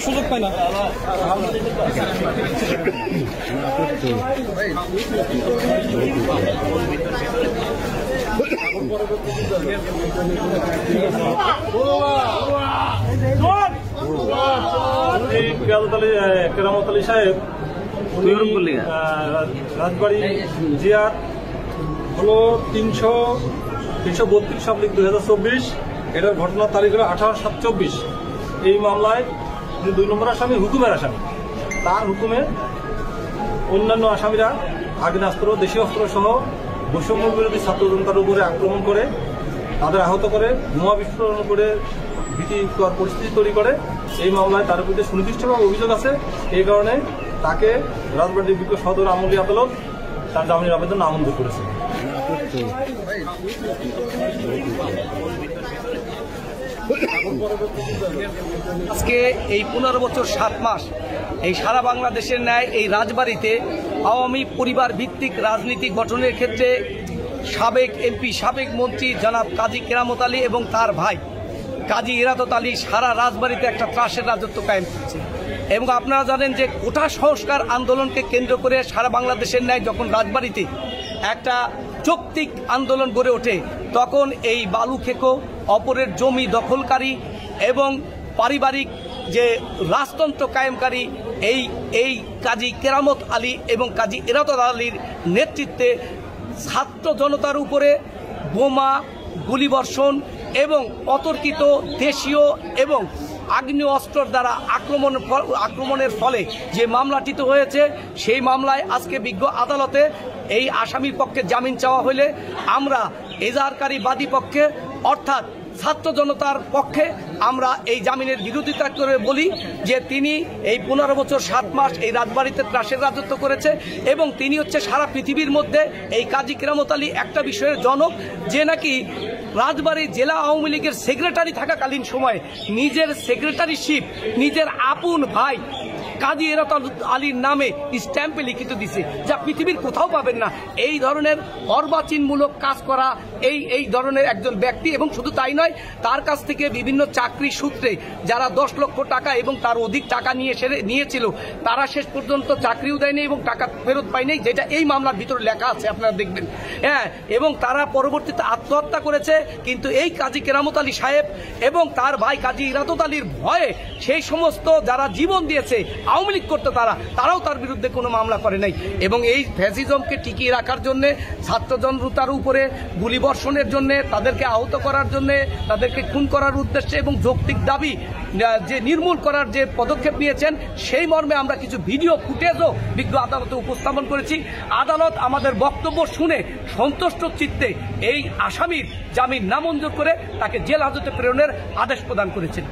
সুযোগ পায় না। কেরামত আলী সাহেব রাজবাড়ি জিয়ার হলো 332/2024। এটার ঘটনার তারিখ হলো 18/7/24। এই মামলায় 2 নম্বর আসামি হুকুমের আসামি, তার হুকুমে অন্যান্য আসামিরা আগ্নেয়াস্ত্র, দেশীয় অস্ত্র সহ বৈষম্য বিরোধী ছাত্র জনতার উপরে আক্রমণ করে তাদের আহত করে বোমা বিস্ফোরণ করে ভীতিকর পরিস্থিতি তৈরি করে। এই মামলায় তার বিরুদ্ধে সুনির্দিষ্টভাবে অভিযোগ আছে। এই কারণে তাকে রাজবাড়ী বিজ্ঞ সদর আমলি আদালত তার জামিনের আবেদন নামঞ্জুর করেছে। আজকে এই 15 বছর 7 মাস এই সারা বাংলাদেশের ন্যায় এই রাজবাড়িতে আওয়ামী পরিবার ভিত্তিক রাজনীতি গঠনের ক্ষেত্রে সাবেক এমপি, সাবেক মন্ত্রী জনাব কাজী কেরামত আলী এবং তার ভাই কাজী ইরাদত আলী সারা রাজবাড়িতে একটা ত্রাসের রাজত্ব কায়েম করছে। এবং আপনারা জানেন যে কোটা সংস্কার আন্দোলনকে কেন্দ্র করে সারা বাংলাদেশের ন্যায় যখন রাজবাড়িতে একটা যৌক্তিক আন্দোলন গড়ে ওঠে, তখন এই বালু খেকো, অপরের জমি দখলকারী এবং পারিবারিক যে রাজতন্ত্র কায়েমকারী এই কাজী কেরামত আলী এবং কাজী ইরাদত আলীর নেতৃত্বে ছাত্র জনতার উপরে বোমা, গুলিবর্ষণ এবং অতর্কিত দেশীয় এবং আগ্নেয় অস্ত্রের দ্বারা আক্রমণের ফলে যে মামলাটি হয়েছে, সেই মামলায় আজকে বিজ্ঞ আদালতে এই আসামির পক্ষে জামিন চাওয়া হলে আমরা এজাহারকারী বাদী পক্ষে অর্থাৎ ছাত্র জনতার পক্ষে আমরা এই জামিনের বিরোধিতা করে বলি যে তিনি এই 15 বছর 7 মাস এই রাজবাড়িতে ত্রাসের রাজত্ব করেছে এবং তিনি হচ্ছে সারা পৃথিবীর মধ্যে এই কাজী কেরামত আলী একটা বিষয়ের জনক, যে নাকি রাজবাড়ী জেলা আওয়ামী লীগের সেক্রেটারি থাকাকালীন সময়ে নিজের সেক্রেটারিশিপ নিজের আপন ভাই কাজী ইরাদত আলীর নামে স্ট্যাম্পে লিখিত দিছে, যা পৃথিবীর কোথাও পাবেন না। এই ধরনের অর্বাচীনমূলক কাজ করা এই ধরনের একজন ব্যক্তি, এবং শুধু তাই নয়, তার কাছ থেকে বিভিন্ন চাকরি সূত্রে যারা 10 লক্ষ টাকা এবং তার অধিক টাকা নিয়েছিল তারা শেষ পর্যন্ত চাকরিও দেয়নি এবং টাকা ফেরত পায়নি, যেটা এই মামলার ভিতরে লেখা আছে, আপনারা দেখবেন। হ্যাঁ, এবং তারা পরবর্তীতে আত্মহত্যা করেছে। কিন্তু এই কাজী কেরামত আলী সাহেব এবং তার ভাই কাজী ইরাদত আলীর ভয়ে সেই সমস্ত যারা জীবন দিয়েছে আওয়ামী লীগ করতে তারাও তার বিরুদ্ধে কোনো মামলা করে নাই। এবং এই ফ্যাসিজমকে টিকিয়ে রাখার জন্য, ছাত্র জনতার উপরে গুলিবর্ষণের জন্য, তাদেরকে আহত করার জন্য, তাদেরকে খুন করার উদ্দেশ্যে এবং যৌক্তিক দাবি যে নির্মূল করার যে পদক্ষেপ নিয়েছেন, সেই মর্মে আমরা কিছু ভিডিও ফুটেজও বিজ্ঞ আদালতে উপস্থাপন করেছি। আদালত আমাদের বক্তব্য শুনে সন্তুষ্ট চিত্তে এই আসামির জামিন নামঞ্জুর করে তাকে জেল হাজতে প্রেরণের আদেশ প্রদান করেছেন।